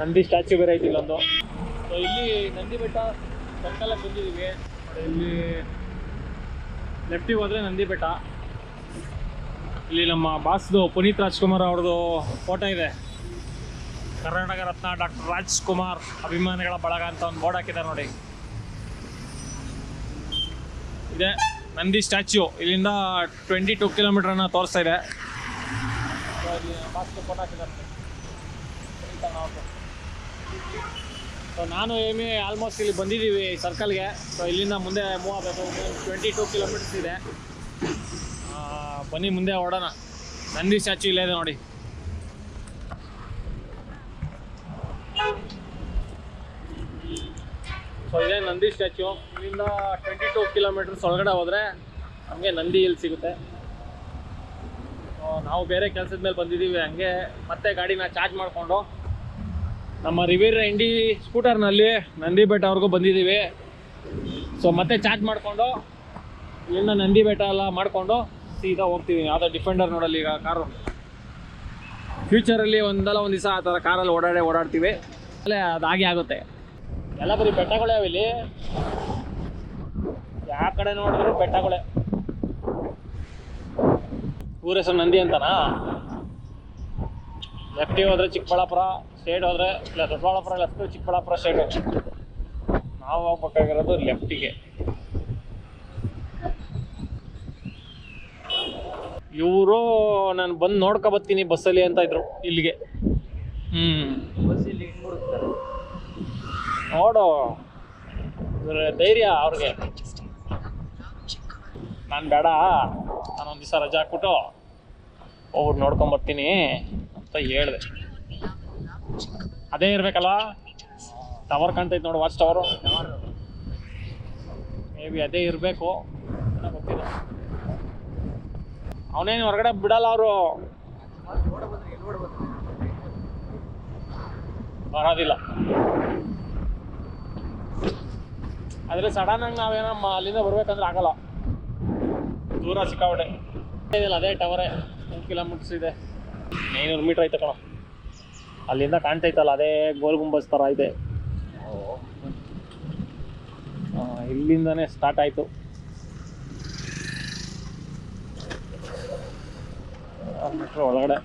Nandi statue ಬೇರೆ ಐತಿ ಇಲ್ಲೊಂದು. ಸೊ ಇಲ್ಲಿ ನಂದಿ ಬೆಟ್ಟ ಸರ್ಕಲಕ್ಕೆ ಬಂದಿದ್ದೀವಿ ನೋಡಿ. ಇಲ್ಲಿ ಲೆಫ್ಟಿಗೆ ಹೋದರೆ ನಂದಿ ಬೆಟ್ಟ. ಇಲ್ಲಿ ನಮ್ಮ ಬಾಸ್ದು ಪುನೀತ್ ರಾಜ್ಕುಮಾರ್ ಅವ್ರದ್ದು ಫೋಟೋ ಇದೆ. ಕರ್ನಾಟಕ ರತ್ನ ಡಾಕ್ಟರ್ ರಾಜ್ಕುಮಾರ್ ಅಭಿಮಾನಿಗಳ ಬಳಗ ಅಂತ ಒಂದು ಬೋರ್ಡ್ ಹಾಕಿದ್ದಾರೆ ನೋಡಿ. ಇದೆ ನಂದಿ ಸ್ಟ್ಯಾಚ್ಯೂ. ಇಲ್ಲಿಂದ 22 ಕಿಲೋಮೀಟ್ರನ್ನ ತೋರಿಸ್ತಾ ಇದೆ. ಬಾಸ್ದು ಫೋಟೋ ಹಾಕಿದ್ದಾರೆ ನೋಡಿ. ಸೊ ನಾನು ಏಮಿ ಆಲ್ಮೋಸ್ಟ್ ಇಲ್ಲಿ ಬಂದಿದ್ದೀವಿ ಸರ್ಕಲ್ಗೆ. ಸೊ ಇಲ್ಲಿಂದ ಮುಂದೆ ಮೂವ್ ಆಗಬೇಕು. 22 ಕಿಲೋಮೀಟರ್ಸ್ ಇದೆ. ಬನ್ನಿ ಮುಂದೆ ಓಡೋಣ. ನಂದಿ ಸ್ಟ್ಯಾಚ್ಯೂ ಇಲ್ಲೇ ಇದೆ ನೋಡಿ. ಸೊ ಇದೇ ನಂದಿ ಸ್ಟ್ಯಾಚ್ಯೂ. ಇಲ್ಲಿಂದ 22 ಕಿಲೋಮೀಟರ್ಸ್ ಒಳಗಡೆ ಹೋದರೆ ನಮಗೆ ನಂದಿ ಇಲ್ಲಿ ಸಿಗುತ್ತೆ. ನಾವು ಬೇರೆ ಕೆಲಸದ ಮೇಲೆ ಬಂದಿದ್ದೀವಿ. ಹಂಗೆ ಮತ್ತೆ ಗಾಡಿನ ಚಾರ್ಜ್ ಮಾಡಿಕೊಂಡು ನಮ್ಮ ರಿವೀರ್ ಇಂಡಿ ಸ್ಕೂಟರ್ನಲ್ಲಿ ನಂದಿ ಬೆಟ್ಟವರೆಗೂ ಬಂದಿದ್ದೀವಿ. ಸೊ ಮತ್ತೆ ಚಾರ್ಜ್ ಮಾಡಿಕೊಂಡು ಇಲ್ಲಿಂದ ನಂದಿ ಬೆಟ್ಟ ಎಲ್ಲ ಮಾಡಿಕೊಂಡು ಸೀದಾ ಹೋಗ್ತೀವಿ. ಯಾವುದೋ ಡಿಫೆಂಡರ್ ನೋಡಲ್ಲಿ ಈಗ ಕಾರು. ಫ್ಯೂಚರಲ್ಲಿ ಒಂದಲ್ಲ ಒಂದು ದಿವಸ ಆ ಥರ ಕಾರಲ್ಲಿ ಓಡಾಡ್ತೀವಿ. ಅಲ್ಲೇ ಅದಾಗೆ ಆಗುತ್ತೆ. ಎಲ್ಲ ಬರೀ ಬೆಟ್ಟಗಳೇ ಇಲ್ಲಿ. ಯಾವ ಕಡೆ ನೋಡಿದ್ರು ಬೆಟ್ಟಗಳೇ. ಊರ ಹೆಸರು ನಂದಿ ಅಂತನಾ? ಲೆಫ್ಟಿಗೆ ಹೋದರೆ ಚಿಕ್ಕಬಳ್ಳಾಪುರ ಸ್ಟೇಟ್, ಹೋದರೆ ಇಲ್ಲ ದೊಡ್ಡಬಳ್ಳಾಪುರ ಲೆಫ್ಟು, ಚಿಕ್ಕಬಳ್ಳಾಪುರ ಸ್ಟೇಟು. ನಾವು ಹೋಗ್ಬೇಕಾಗಿರೋದು ಲೆಫ್ಟಿಗೆ. ಇವರು ನಾನು ಬಂದು ನೋಡ್ಕೊಬತ್ತೀನಿ ಬಸ್ಸಲ್ಲಿ ಅಂತ ಇದ್ರು ಇಲ್ಲಿಗೆ. ಬಸ್ಸಲ್ಲಿ ನೋಡು ಧೈರ್ಯ ಅವ್ರಿಗೆ. ನಾನು ಬೇಡ, ನಾನೊಂದು ದಿವಸ ರಜೆ ಹಾಕ್ಬಿಟ್ಟು ಹೋಗ್ಬಿಟ್ಟು ನೋಡ್ಕೊಂಬರ್ತೀನಿ ಅಂತ ಹೇಳಿದೆ. ಅದೇ ಇರಬೇಕಲ್ಲ, ಟವರ್ ಕಾಣ್ತೈತೆ ನೋಡು, ವಾಚ್ ಟವರು. ಮೇ ಬಿ ಅದೇ ಇರಬೇಕು, ಗೊತ್ತಿಲ್ಲ. ಅವನೇನು ಹೊರಗಡೆ ಬಿಡಲ್ಲ ಅವರು, ಬರೋದಿಲ್ಲ. ಆದರೆ ಸಡನ್ನಾಗಿ ನಾವೇನೋ ಅಲ್ಲಿಂದ ಬರ್ಬೇಕಂದ್ರೆ ಆಗಲ್ಲ, ದೂರ ಸಿಕ್ಕಾಬಿಟ್ಟೆ ಇದೆಯಲ್ಲ. ಅದೇ ಟವರೇ 2 ಕಿಲೋಮೀಟರ್ಸ್ ಇದೆ. 900 ಮೀಟ್ರ್ ಐತೆ ಕಣ. ಅಲ್ಲಿಂದ ಕಾಣ್ತೈತಲ್ಲ, ಅದೇ ಗೋಲ್ ಗುಂಬಸ್ ಥರ ಇದೆ. ಇಲ್ಲಿಂದನೇ ಸ್ಟಾರ್ಟ್ ಆಯಿತು. ಮೀಟ್ರ್ ಒಳಗಡೆ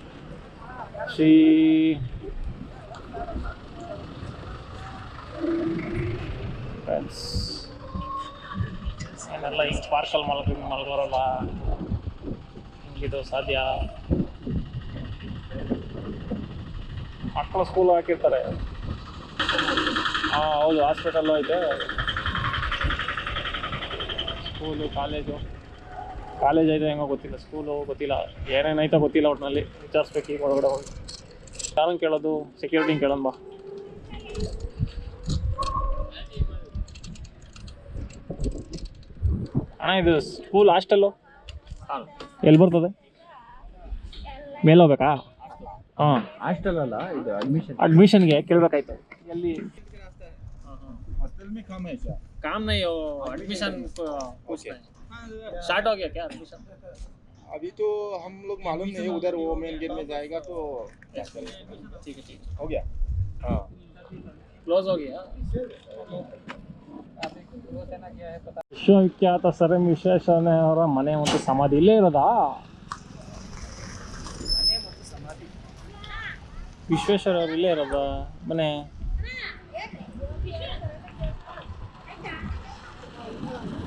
ಫ್ರೆಂಡ್ಸ್ ಏನೆಲ್ಲ ಹಿಂಗೆ ಪಾರ್ಕಲ್ಲಿ ಮಲಗೋರಲ್ಲ, ಹಿಂಗಿದು ಸಾಧ್ಯ? ಮಕ್ಕಳು ಸ್ಕೂಲ್ ಹಾಕಿರ್ತಾರೆ. ಹೌದು, ಹಾಸ್ಪಿಟಲ್ಲು ಐತೆ, ಸ್ಕೂಲು, ಕಾಲೇಜ್ ಐತೆ, ಹೆಂಗೋ ಗೊತ್ತಿಲ್ಲ. ಸ್ಕೂಲು ಗೊತ್ತಿಲ್ಲ, ಏನೇನೈತೆ ಗೊತ್ತಿಲ್ಲ. ಒಟ್ಟಿನಲ್ಲಿ ವಿಚಾರಿಸ್ಬೇಕು. ಈಗ ಒಳಗಡೆ ಹೋಗಿ ಯಾರನ್ನು ಕೇಳೋದು? ಸೆಕ್ಯೂರಿಟಿನ ಕೇಳೋಣ ಬಾ. ಅಣ್ಣ, ಇದು ಸ್ಕೂಲ್ ಹಾಸ್ಟೆಲ್ಲು ಎಲ್ಲಿ ಬರ್ತದೆ? ಮೇಲೆ ಹೋಗ್ಬೇಕಾ? ಹಾಂ, ಹಾಸ್ಟೆಲ್ ಅಲ್ಲ ಇದು, ಅಡ್ಮಿಷನ್ಗೆ ಕೇಳಬೇಕಾಯ್ತು. ಎಲ್ಲಿ हॉस्टल में काम है क्या? काम नहीं हो, एडमिशन स्टार्ट हो गया क्या एडमिशन? अभी तो हम लोग मालूम नहीं, उधर वो मेन गेट में जाएगा तो ठीक है, हो गया. हाँ, क्लोज हो गया. ವಿಶ್ವವಿಖ್ಯಾತ ಸರ್ ಎಂ ವಿಶ್ವೇಶ್ವರಯ್ಯ ಅವರ ಮನೆ ಮತ್ತು ಸಮಾಧಿ ಇಲ್ಲೇ ಇರೋದಾ? ವಿಶ್ವೇಶ್ವರ ಅವರು ಇಲ್ಲೇ ಇರೋದಾ ಮನೆ?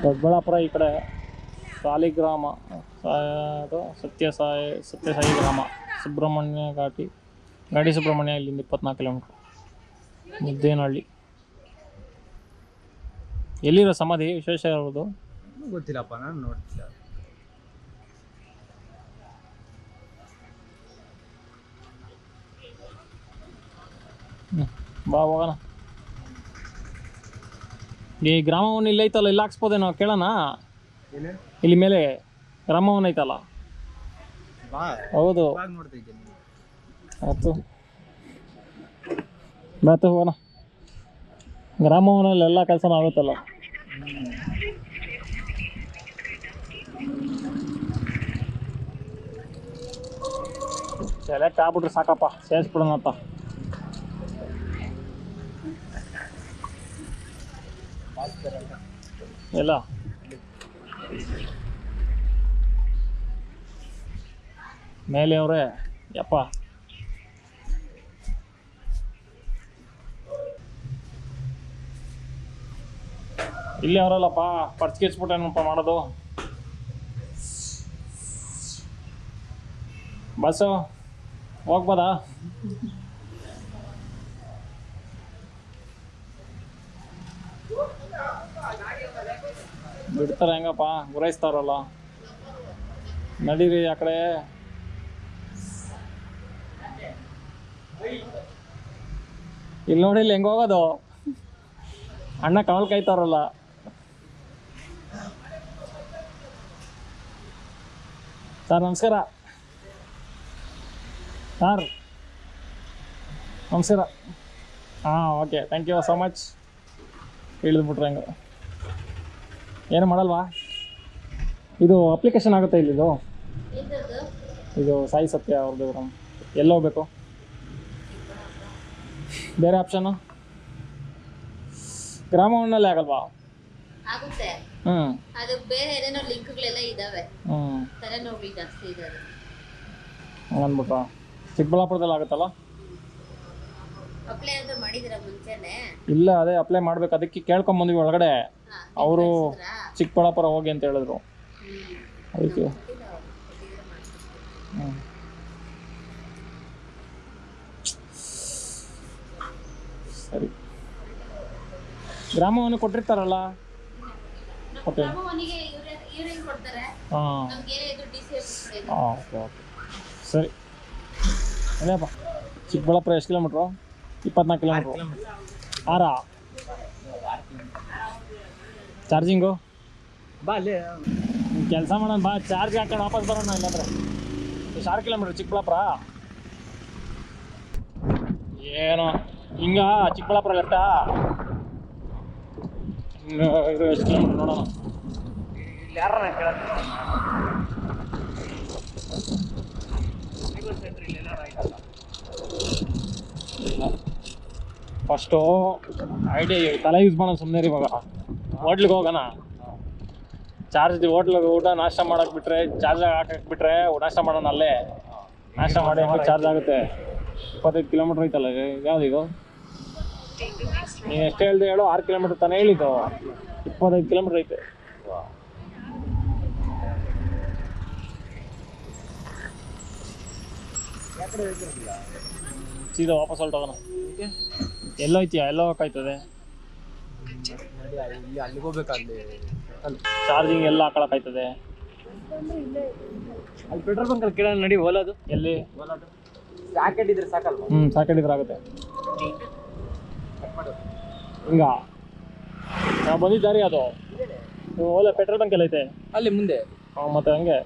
ದೊಡ್ಡಬಳ್ಳಾಪುರ ಈ ಕಡೆ ಸಾಲಿಗ್ರಾಮ, ಅದು ಸತ್ಯಸಾಯಿ ಗ್ರಾಮ, ಸುಬ್ರಹ್ಮಣ್ಯ ಗಾಡಿ ಸುಬ್ರಹ್ಮಣ್ಯ ಇಲ್ಲಿಂದ 24 ಕಿಲೋಮೀಟ್ರ್. ಮುದ್ದೇನಹಳ್ಳಿ. ಎಲ್ಲಿರೋ ಸಮಾಧಿ ವಿಶ್ವೇಶ್ವರ ಅವ್ರದ್ದು? ಗೊತ್ತಿಲ್ಲಪ್ಪ, ನಾನು ನೋಡ್ತಿಲ್ಲ. ಬಾ ಹೋಗೋಣ. ಈ ಗ್ರಾಮವನ್ನ ಇಲ್ಲಿ ಐತಲ್ಲ, ಇಲ್ಲಿ ಹಾಕ್ಸ್ಬೋದೇನೋ ಕೇಳೋಣ. ಇಲ್ಲಿ ಮೇಲೆ ಗ್ರಾಮವನ್ನ ಐತಲ್ಲ? ಹೌದು, ಆಯ್ತು ಬಾತು ಹೋಗೋಣ. ಗ್ರಾಮವನಲ್ಲಿ ಎಲ್ಲ ಕೆಲಸನೂ ಆಗುತ್ತಲ್ಲ. ಸೆಲೆಕ್ಟ್ ಆಗ್ಬಿಟ್ರೆ ಸಾಕಪ್ಪ, ಸೇರಿಸ್ಬಿಡೋಣ ಅಂತ. ಎಲ್ಲ ಮೇಲೆ ಅವರೇ ಯಪ್ಪ. ಇಲ್ಲಿ ಅವರಲ್ಲಪ್ಪ ಪರ್ಚ್ಕಿಸ್ಬಿಟ್ಟು ಏನಪ್ಪ ಮಾಡೋದು. ಬಸ್ಸು ಹೋಗ್ಬೋದಾ? ಬಿಡ್ತಾರೆ ಹೆಂಗಪ್ಪ, ಗುರಾಯಿಸ್ತಾರಲ್ಲ. ನಡೀರಿ ಆ ಕಡೆ. ಇಲ್ಲಿ ನೋಡಿ, ಇಲ್ಲಿ ಹೆಂಗೆ ಹೋಗೋದು? ಅಣ್ಣ ಕವಲ್ ಕಾಯ್ತಾರಲ್ಲ. ಸರ್ ನಮಸ್ಕಾರ. ಸರ್ ನಮಸ್ಕಾರ. ಹಾಂ, okay, thank you so much. ಇಳಿದ್ಬಿಟ್ರೆ ಹೆಂಗೆ? ಏನು ಮಾಡಲ್ವಾ? ಇದು ಅಪ್ಲಿಕೇಶನ್ ಆಗುತ್ತೆ ಇಲ್ಲಿದು? ಇದು ಸಾಯಿ ಸತ್ಯ ಅವ್ರದ್ದು. ಎಲ್ಲಿ ಹೋಗ್ಬೇಕು? ಬೇರೆ ಆಪ್ಷನ್ನು ಗ್ರಾಮವನ್ನಲ್ಲೇ ಆಗಲ್ವಾ? ಆಗುತ್ತೆ. ಅದು ಬೇರೆ ಏನೇನೋ ಲಿಂಕ್ಗಳೆಲ್ಲ ಇದಾವೆ. ತಲೆನೋವು ಜಾಸ್ತಿ ಇದೆ. ಹಂಗನ್ಬಿಟ್ರಾ? ಚಿಕ್ಕಬಳ್ಳಾಪುರದಲ್ಲಿ ಆಗುತ್ತಲ್ಲ? ಅಪ್ಲೈ ಆದ್ರೂ ಮಾಡಿದಿರ ಮುಂಚೆನೆ? ಇಲ್ಲ, ಅದೇ ಅಪ್ಲೈ ಮಾಡ್ಬೇಕು. ಅದಕ್ಕೆ ಕೇಳ್ಕೊಂಬಂದ್ವಿ ಒಳಗಡೆ. ಅವರು ಚಿಕ್ಕಬಳ್ಳಾಪುರ ಹೋಗಿ ಅಂತ ಹೇಳಿದ್ರು. ಅದಕ್ಕೆ ಸರಿ. ಗ್ರಾಮವನ್ನು ಕೊಟ್ಟಿರ್ತಾರಲ್ಲ? ಓಕೆ. ಹಾಂ, ಓಕೆ ಓಕೆ, ಸರಿ. ಅದೇಪ್ಪ, ಚಿಕ್ಕಬಳ್ಳಾಪುರ ಎಷ್ಟು ಕಿಲೋಮೀಟ್ರು? 24 ಕಿಲೋಮೀಟ್ರು. ಆರಾ? ಚಾರ್ಜಿಂಗು ಬಾ, ಅಲ್ಲಿ ಕೆಲಸ ಮಾಡೋಣ ಬಾ. ಚಾರ್ಜ್ ಹಾಕೊಂಡು ವಾಪಸ್ ಬರೋಣ. ಇಲ್ಲಾಂದ್ರೆ 6 ಕಿಲೋಮೀಟ್ರ್ ಚಿಕ್ಕಬಳ್ಳಾಪುರ. ಏನೋ ಹಿಂಗ ಚಿಕ್ಕಬಳ್ಳಾಪುರ ಲೆಫ್ಟಾ? ಇದು ಎಷ್ಟು ಕಿಲೋಮೀಟ್ರ್ ನೋಡೋಣ. ಯಾರನ್ನ ಕೇಳೋದು? ಫಸ್ಟು ಐಡಿಯಾ ತಲೆ ಯೂಸ್ ಮಾಡೋಣ. ಸುಮ್ಮನೆ ಇವಾಗ ಹೋಟ್ಲಿಗೆ ಹೋಗೋಣ. ಚಾರ್ಜ್ ಹೋಟ್ಲಿಗೆ ಊಟ ನಾಷ್ಟ ಮಾಡಕ್ಕೆ ಬಿಟ್ಟರೆ, ಚಾರ್ಜ್ ಹಾಕಕ್ಕೆ ಬಿಟ್ಟರೆ ನಾಷ್ಟ ಮಾಡೋಣ. ಅಲ್ಲೇ ನಾಷ್ಟ ಮಾಡಿ ಚಾರ್ಜ್ ಆಗುತ್ತೆ. 25 ಕಿಲೋಮೀಟ್ರ್ ಐತಲ್ಲ. ಯಾವುದಿದು? ನೀನು ಎಷ್ಟು ಹೇಳ್ದೆ ಹೇಳು? 6 ಕಿಲೋಮೀಟ್ರ್ ತಾನೇ ಹೇಳಿದ್ದು. 25 ಕಿಲೋಮೀಟ್ರ್ ಐತೆ. ಸೀದಾ ವಾಪಸ್ ಹೊರಟೋಗೋಣ. ಎಲ್ಲೋಯ್ತೀಯ? ಎಲ್ಲೋ ಹೋಗ್ತಾಯ್ತದೆ. ಅಲ್ಲಿಗೆ ಹೋಗ್ಬೇಕಲ್ಲಿ. ಚಾರ್ಜಿಂಗ್ ಎಲ್ಲ ಹಾಕೊಳಕ್ಕಾಯ್ತದೆ. ಅಲ್ಲಿ ಪೆಟ್ರೋಲ್ ಬಂಕಲ್ಲಿ ಕೇಳೋಣ ನಡಿ. ಓಲಾದು ಎಲ್ಲಿ? ಸಾಕೆಟ್ ಇದ್ರೆ ಸಾಕಲ್ವಾ? ಸಾಕೆಟ್ ಇದ್ರೆ ಆಗುತ್ತೆ. ಹಿಂಗ ನಾವು ಬಂದಿದ್ದಾರಿ ಅದು ಓಲಾ ಪೆಟ್ರೋಲ್ ಬಂಕ್ ಎಲ್ಲ ಐತೆ ಅಲ್ಲಿ ಮುಂದೆ. ಮತ್ತೆ ಹಂಗೆ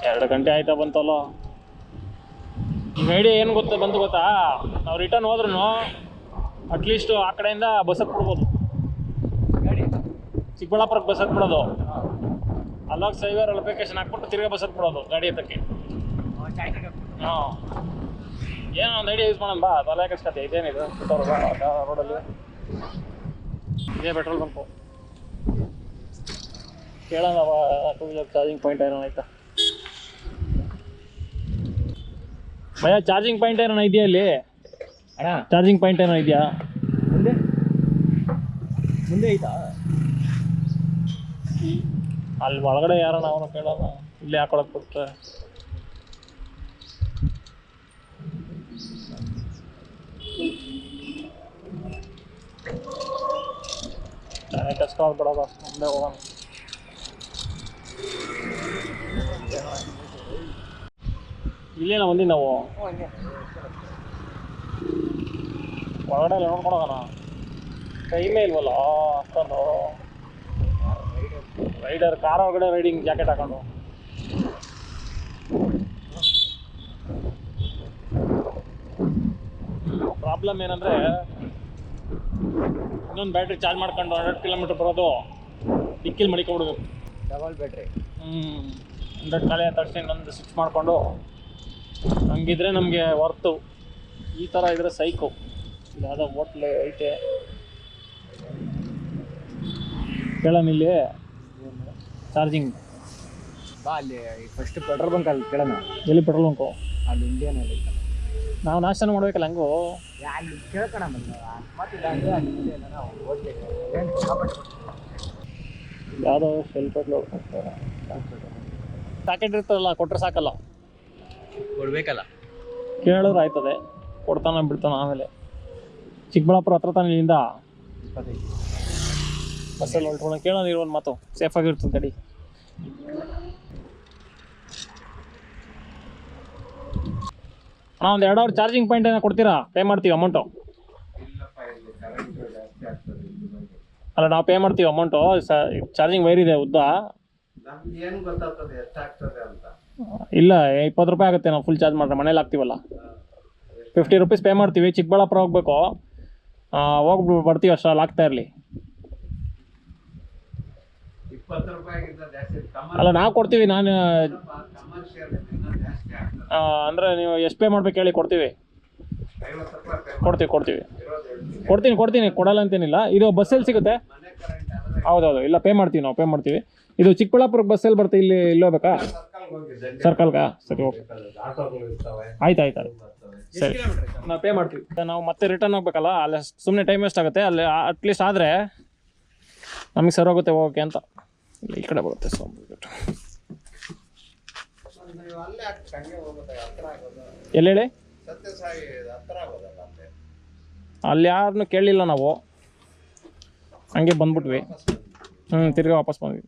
2 ಗಂಟೆ ಆಯ್ತಾ ಬಂತಲ್ಲ. ಈಗ ಐಡಿಯಾ ಏನು ಬಂತು ಗೊತ್ತಾ? ನಾವು ರಿಟರ್ನ್ ಹೋದ್ರೂ ಅಟ್ಲೀಸ್ಟ್ ಆ ಕಡೆಯಿಂದ ಬಸ್ ಹತ್ಬಿಡ್ಬೋದು. ಚಿಕ್ಕಬಳ್ಳಾಪುರಕ್ಕೆ ಬಸ್ ಹತ್ಬಿಡೋದು. ಅಲ್ಲೋಗಿ ಸೈವರ್ ಲೊಕೇಶನ್ ಹಾಕ್ಬಿಟ್ಟು ತಿರ್ಗಾ ಬಸ್ ಹತ್ಬಿಡೋದು ಗಾಡಿ ಎತ್ತಕ್ಕೆ. ಹಾಂ, ಏನೋ ಒಂದು ಐಡಿಯಾ ಯೂಸ್ ಮಾಡೋಣ ಬಾ. ತಲೆ ಕಟ್ಸ್ಕತೆ. ಇದೇನಿದು ರೋಡಲ್ಲಿ? ಇದೇ ಪೆಟ್ರೋಲ್ ಬಂಕು. ಕೇಳೋಣ 2 ವೀಲರ್ ಚಾರ್ಜಿಂಗ್ ಪಾಯಿಂಟ್ ಏನೋ ಆಯ್ತಾ ಭಯ? ಚಾರ್ಜಿಂಗ್ ಪಾಯಿಂಟ್ ಏನೋ ಇದೆಯಾ ಇಲ್ಲಿ? ಅಣ್ಣ ಚಾರ್ಜಿಂಗ್ ಪಾಯಿಂಟ್ ಏನೋ ಇದೆಯಾ ಮುಂದೆ? ಮುಂದೆ ಐತಾ? ಅಲ್ಲಿ ಒಳಗಡೆ ಯಾರನ್ನ ಅವನು ಕೇಳೋಣ. ಇಲ್ಲಿ ಹಾಕೊಳಕ್ಕೆ ಕೊಟ್ಟರೆ ಕಸ್ಕೊಂಡು ಬಿಡೋದು. ಮುಂದೆ ಹೋಗೋಣ. ಇಲ್ಲೇನ ಬಂದಿ ನಾವು ಒಳಗಡೆ ಎಲ್ಲ ನೋಡ್ಕೊಂಡು ಹೋಗೋಣ. ಟೈಮೇ ಇಲ್ವಲ್ಲ ಅಷ್ಟೊಂದು. ರೈಡರ್ ಕಾರ್ ಒಳಗಡೆ ರೈಡಿಂಗ್ ಜಾಕೆಟ್ ಹಾಕೊಂಡು ಪ್ರಾಬ್ಲಮ್ ಏನಂದರೆ, ಇನ್ನೊಂದು ಬ್ಯಾಟ್ರಿ ಚಾರ್ಜ್ ಮಾಡ್ಕೊಂಡು 100 ಕಿಲೋಮೀಟ್ರ್ ಬರೋದು ಡಿಕ್ಕಿಲ್ ಮಡಿಕೊಂಡ್ಬಿಡ್ಬೇಕು. Double battery. 100 ಖಾಲಿ ಆದ ತಕ್ಷಣ ಇನ್ನೊಂದು ಸ್ವಿಚ್ ಮಾಡಿಕೊಂಡು ಹಂಗಿದ್ರೆ ನಮಗೆ ವರ್ತು. ಈ ಥರ ಇದ್ರೆ ಸೈಕು. ಯಾವುದೋ ಹೋಟ್ಲ್ ಐತೆ. ಕೇಳೋಣ ಇಲ್ಲಿ ಚಾರ್ಜಿಂಗ್ ಬಾ ಅಲ್ಲಿ ಫಸ್ಟ್ ಪೆಟ್ರೋಲ್ ಬಂಕ್ ಅಲ್ಲಿ ಕೇಳೋಣ. ಎಲ್ಲಿ ಪೆಟ್ರೋಲ್ ಬಂಕು? ಅಲ್ಲಿ ಇಂಡಿಯನ್ ಅಲ್ಲಿ ನಾವು ನಾಷ್ಟನ ಮಾಡ್ಬೇಕಲ್ಲ ಹಂಗು. ಅಲ್ಲಿ ಕೇಳ್ಕೊಣ ಬಂದ ಮತ್ತಿಲ್ಲ ಅಂದರೆ ಅಲ್ಲಿ ಇಂಡಿಯನ್ ನಾವು ಓದ್ಬೇಕು. ಯಾವುದೋ ಶೆಲ್ ಪೆಟ್ರೋಲ್ ಪ್ಯಾಕೆಟ್ ಇರ್ತದಲ್ಲ, ಕೊಟ್ಟರೆ ಸಾಕಲ್ಲ, ಕೊಡ್ಬೇಕಲ್ಲ. ಕೇಳಿದ್ರೆ ಆಯ್ತದೆ, ಕೊಡ್ತಾನ ಬಿಡ್ತಾನ. ಆಮೇಲೆ ಚಿಕ್ಕಬಳ್ಳಾಪುರ ಹತ್ರ ತಾನೆ ಇಲ್ಲಿಂದ 25 ಬಸ್ಸಲ್ಲಿ ಹೊರಟೋಣ. ಕೇಳೋಣ ಇರೋ ಮಾತು, ಸೇಫಾಗಿರ್ತದೆ ಗಾಡಿ. ಅಣ್ಣ ಒಂದು 2 ಅವರ್ ಚಾರ್ಜಿಂಗ್ ಪಾಯಿಂಟ್ ಏನೋ ಕೊಡ್ತೀರಾ? ಪೇ ಮಾಡ್ತೀವಿ ಅಮೌಂಟು. ಅಲ್ಲ ನಾವು ಪೇ ಮಾಡ್ತೀವಿ ಅಮೌಂಟು. ಚಾರ್ಜಿಂಗ್ ವೈರ್ ಇದೆ ಉದ್ದ. ಇಲ್ಲ 20 ರೂಪಾಯಿ ಆಗುತ್ತೆ ನಾವು ಫುಲ್ ಚಾರ್ಜ್ ಮಾಡಿದ್ರೆ. ಮನೇಲಿ ಹಾಕ್ತೀವಲ್ಲ 50 ರೂಪೀಸ್ ಪೇ ಮಾಡ್ತೀವಿ. ಚಿಕ್ಕಬಳ್ಳಾಪುರ ಹೋಗ್ಬೇಕು, ಹೋಗ್ಬಿಟ್ಟು ಬರ್ತೀವಿ ಅಷ್ಟರಲ್ಲಿ ಆಗ್ತಾ ಇರಲಿ. ಅಲ್ಲ ನಾವು ಕೊಡ್ತೀವಿ. ನಾನು ಅಂದರೆ ನೀವು ಎಷ್ಟು ಪೇ ಮಾಡ್ಬೇಕು ಹೇಳಿ, ಕೊಡ್ತೀವಿ. ಕೊಡ್ತೀನಿ ಕೊಡಲ್ಲ ಅಂತೇನಿಲ್ಲ. ಇದು ಬಸ್ಸಲ್ಲಿ ಸಿಗುತ್ತೆ. ಹೌದೌದು, ಇಲ್ಲ ಪೇ ಮಾಡ್ತೀವಿ, ನಾವು ಪೇ ಮಾಡ್ತೀವಿ. ಇದು ಚಿಕ್ಕಬಳ್ಳಾಪುರಕ್ಕೆ ಬಸ್ಸಲ್ಲಿ ಬರುತ್ತೆ. ಇಲ್ಲಿ ಹೋಗ್ಬೇಕಾ? ಸರ್ಕಲ್ಗಾ? ಸರಿ, ಓಕೆ, ಆಯ್ತು ಸರಿ, ನಾವು ಪೇ ಮಾಡ್ತೀವಿ. ನಾವು ಮತ್ತೆ ರಿಟರ್ನ್ ಹೋಗ್ಬೇಕಲ್ಲ, ಅಲ್ಲಿ ಸುಮ್ಮನೆ ಟೈಮ್ ವೇಸ್ಟ್ ಆಗುತ್ತೆ. ಅಲ್ಲಿ ಅಟ್ಲೀಸ್ಟ್ ಆದರೆ ನಮಗೆ ಸರಿ ಹೋಗುತ್ತೆ ಹೋಗೋಕ್ಕೆ ಅಂತ. ಇಲ್ಲ ಈ ಕಡೆ ಬರುತ್ತೆ. ಸೊ ಎಲ್ಲಿ ಹೇಳಿ? ಅಲ್ಲಿ ಯಾರನ್ನೂ ಕೇಳಲಿಲ್ಲ ನಾವು, ಹಂಗೆ ಬಂದ್ಬಿಟ್ವಿ. ತಿರ್ಗಿ ವಾಪಸ್ ಬಂದ್ವಿ.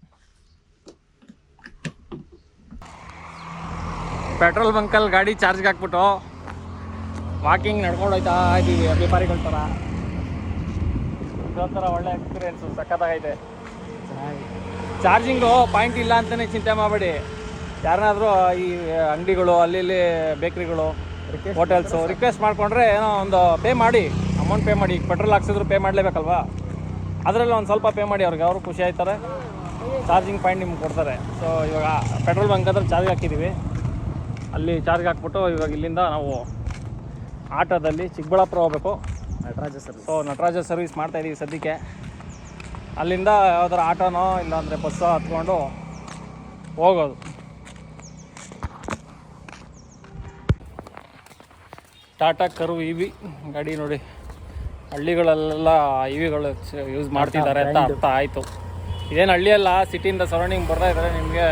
ಪೆಟ್ರೋಲ್ ಬಂಕಲ್ಲಿ ಗಾಡಿ ಚಾರ್ಜ್ಗೆ ಹಾಕ್ಬಿಟ್ಟು ವಾಕಿಂಗ್ ನಡ್ಕೊಂಡು ಹೋಯ್ತಾ ಇದ್ದೀವಿ. ವ್ಯಾಪಾರಿಗಳ ಥರ ಇದೊಂಥರ ಒಳ್ಳೆ ಎಕ್ಸ್ಪೀರಿಯೆನ್ಸು, ಸಖತ್ತಾಗೈತೆ. ಚಾರ್ಜಿಂಗು ಪಾಯಿಂಟ್ ಇಲ್ಲ ಅಂತಲೇ ಚಿಂತೆ ಮಾಡಬೇಡಿ. ಯಾರನ್ನಾದರೂ ಈ ಅಂಗಡಿಗಳು, ಅಲ್ಲಿ ಬೇಕ್ರಿಗಳು, ಹೋಟೆಲ್ಸು ರಿಕ್ವೆಸ್ಟ್ ಮಾಡಿಕೊಂಡ್ರೆ ಏನೋ ಒಂದು ಪೇ ಮಾಡಿ, ಅಮೌಂಟ್ ಪೇ ಮಾಡಿ. ಪೆಟ್ರೋಲ್ ಹಾಕ್ಸಿದ್ರು ಪೇ ಮಾಡಲೇಬೇಕಲ್ವಾ, ಅದರಲ್ಲಿ ಒಂದು ಸ್ವಲ್ಪ ಪೇ ಮಾಡಿ ಅವ್ರಿಗೆ. ಅವರು ಖುಷಿ ಆಯ್ತಾರೆ, ಚಾರ್ಜಿಂಗ್ ಪಾಯಿಂಟ್ ನಿಮ್ಗೆ ಕೊಡ್ತಾರೆ. ಸೊ ಇವಾಗ ಪೆಟ್ರೋಲ್ ಬಂಕ್ ಹತ್ರ ಚಾರ್ಜ್ ಹಾಕಿದ್ದೀವಿ. ಅಲ್ಲಿ ಚಾರ್ಜ್ ಹಾಕ್ಬಿಟ್ಟು ಇವಾಗ ಇಲ್ಲಿಂದ ನಾವು ಆಟೋದಲ್ಲಿ ಚಿಕ್ಕಬಳ್ಳಾಪುರ ಹೋಗಬೇಕು. Nataraja service. So Nataraja service ಮಾಡ್ತಾಯಿದ್ದೀವಿ ಸದ್ಯಕ್ಕೆ. ಅಲ್ಲಿಂದ ಯಾವ್ದಾರು ಆಟೋನೋ ಇಲ್ಲಾಂದರೆ ಬಸ್ಸೋ ಹತ್ಕೊಂಡು ಹೋಗೋದು. ಟಾಟಾ ಕರು ಇ ವಿ ಗಾಡಿ ನೋಡಿ. ಹಳ್ಳಿಗಳಲ್ಲೆಲ್ಲ ಇ ವಿಗಳು ಯೂಸ್ ಮಾಡ್ತಿದ್ದಾರೆ ಅಂತ ಅರ್ಥ ಆಯಿತು. ಇದೇನು ಹಳ್ಳಿಯಲ್ಲ, ಸಿಟಿಯಿಂದ ಸರೌಂಡಿಂಗ್ ಬರ್ತಾ ಇದ್ದಾರೆ. ನಿಮಗೆ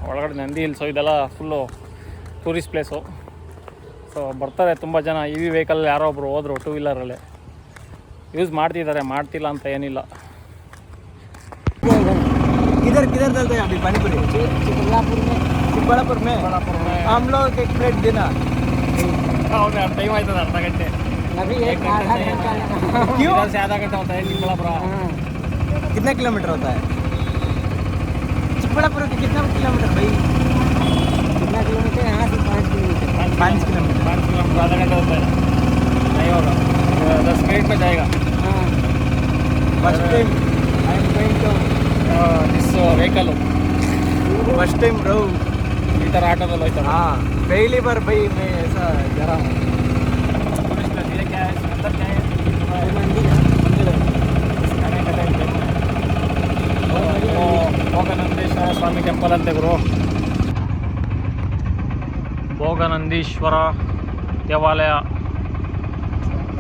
ಒಳಗಡೆ ನಂದಿ ಹಿಲ್ಸು ಇದೆಲ್ಲ ಫುಲ್ಲು ಟೂರಿಸ್ಟ್ ಪ್ಲೇಸು. ಸೊ ಬರ್ತಾರೆ ತುಂಬ ಜನ. ಇ ವಿ ವೆಹಿಕಲ್ ಯಾರೋ ಒಬ್ಬರು ಹೋದರು, 2 ವೀಲರಲ್ಲಿ ಯೂಸ್ ಮಾಡ್ತಿದ್ದಾರೆ, ಮಾಡ್ತಿಲ್ಲ ಅಂತ ಏನಿಲ್ಲ. किधर चलते हैं अभी पानीपुरी? चिಕ್ಕಬಳ್ಳಾಪುರ में हम लोग एक प्लेट देना. ಹೌದು, ಟೈಮ್ ಆಯ್ತದೆ, ಅರ್ಧ ಗಂಟೆ. क्यों? आधा घंटा होता है चिಕ್ಕಬಳ್ಳಾಪುರ. कितना किलोमीटर होता है चिಕ್ಕबಳ್ಳಾಪುर के? कितना किलोमीटर भाई? कितना किलोमीटर? यहाँ से 5 किलोमीटर. 5 किलोमीटर आधा घंटा होता है. नहीं होगा, 10 मिनट में जाएगा. First time I am going to this vehicle. First time bro. ಈ ಥರ ಆಟೋದಲ್ಲಿ ಹೋಯ್ತಾರೆ. हाँ, पहली बार भाई मैं ऐसा जा रहा हूँ. ಭೋಗನಂದೀಶ್ವರ ಸ್ವಾಮಿ ಟೆಂಪಲ್ ಅಂತೆ ಗುರು. ಭೋಗನಂದೀಶ್ವರ ದೇವಾಲಯ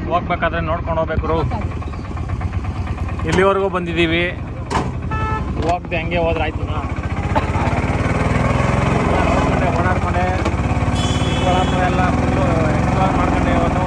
ಹೋಗ್ಬೇಕಾದ್ರೆ ನೋಡ್ಕೊಂಡು ಹೋಗ್ಬೇಕು ಗುರು. ಇಲ್ಲಿವರೆಗೂ ಬಂದಿದ್ದೀವಿ, ಹೋಗ್ದೆ ಹಂಗೆ ಹೋದ್ರೆ ಆಯ್ತು.